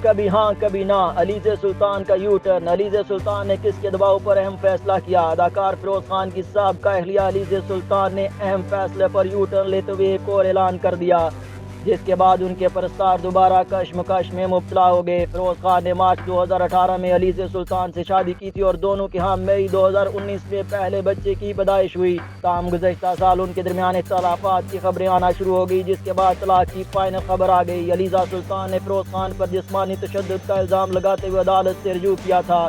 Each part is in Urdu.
کبھی ہاں کبھی نہ، علیزہ سلطان کا یو ٹرن۔ علیزہ سلطان نے کس کے دباؤ پر اہم فیصلہ کیا؟ اداکار فیروز خان کی سابقہ اہلیہ علیزہ سلطان نے اہم فیصلے پر یو ٹرن لیتے ہوئے ایک اور اعلان کر دیا، جس کے بعد ان کے پرستار دوبارہ کشمکش میں مبتلا ہو گئے۔ فیروز خان نے مارچ 2018 میں علیزہ سلطان سے شادی کی تھی اور دونوں کے ہاں مئی 2019 میں پہلے بچے کی پیدائش ہوئی۔ تاہم گزشتہ سال ان کے درمیان اختلافات کی خبریں آنا شروع ہو گئی، جس کے بعد طلاق کی فائنل خبر آ گئی۔ علیزہ سلطان نے فیروز خان پر جسمانی تشدد کا الزام لگاتے ہوئے عدالت سے رجوع کیا تھا،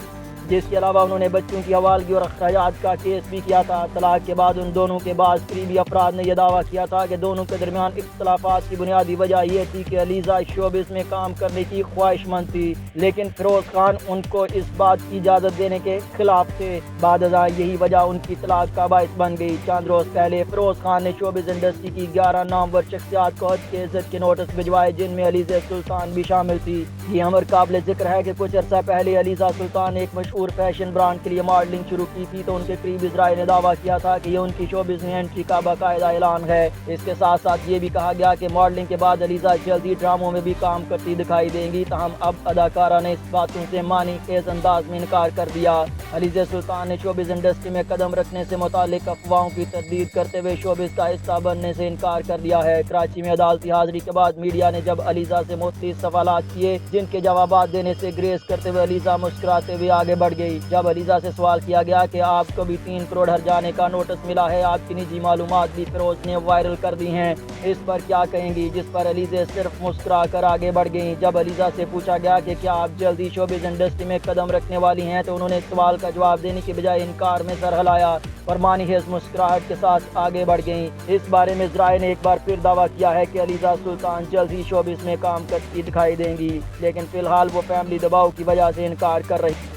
جس کے علاوہ انہوں نے بچوں کی حوالگی اور اخراجات کا کیس بھی کیا تھا۔ طلاق کے بعد ان دونوں کے بعض قریبی افراد نے یہ دعویٰ کیا تھا کہ دونوں کے درمیان اختلافات کی بنیادی وجہ یہ تھی کہ علیزہ شوبز میں کام کرنے کی خواہش مند تھی، لیکن فیروز خان ان کو اس بات کی اجازت دینے کے خلاف تھے۔ بعد ازاں یہی وجہ ان کی طلاق کا باعث بن گئی۔ چند روز پہلے فیروز خان نے شوبز انڈسٹری کی 11 نامور شخصیات کو حد کے عزت کے نوٹس بھجوائے، جن میں علیزہ سلطان بھی شامل تھی۔ یہ امر قابل ذکر ہے کہ کچھ عرصہ پہلے علیزہ سلطان نے ایک مشہور فیشن برانڈ کے لیے ماڈلنگ شروع کی تھی، تو ان کے قریبی ذرائع نے دعویٰ کیا تھا کہ یہ ان کی شوبز میں انٹری کا باقاعدہ اعلان ہے۔ اس کے ساتھ ساتھ یہ بھی کہا گیا کہ ماڈلنگ کے بعد علیزہ جلد ہی ڈراموں میں بھی کام کرتی دکھائی دیں گی، تاہم اب اداکارہ نے اس باتوں سے معنی خیز انداز میں انکار کر دیا۔ علیزہ سلطان نے شوبز انڈسٹری میں قدم رکھنے سے متعلق افواہوں کی تردید کرتے ہوئے شوبز کا حصہ بننے سے انکار کر دیا ہے۔ کراچی میں عدالتی حاضری کے بعد میڈیا نے جب علیزہ سے مختلف سوالات کیے، جن کے جوابات دینے سے گریز کرتے ہوئے علیزہ مسکراتے ہوئے آگے بڑھ گئی۔ جب علیزہ سے سوال کیا گیا کہ آپ کو بھی 3 کروڑ ہرجانے کا نوٹس ملا ہے، آپ کی نجی معلومات بھی فیروز نے وائرل کر دی ہیں، اس پر کیا کہیں گی؟ جس پر علیزہ صرف مسکرا کر آگے بڑھ گئیں۔ جب علیزہ سے پوچھا گیا کہ کیا آپ جلدی شوبز انڈسٹری میں قدم رکھنے والی ہیں، تو انہوں نے سوال کا جواب دینے کی بجائے انکار میں سر ہلایا اور معنی خیز مسکراہٹ کے ساتھ آگے بڑھ گئیں۔ اس بارے میں ذرائع نے ایک بار پھر دعویٰ کیا ہے کہ علیزہ سلطان جلد ہی شوبز میں کام کرتی دکھائی دیں گی، لیکن فی الحال وہ فیملی دباؤ کی وجہ سے انکار کر رہی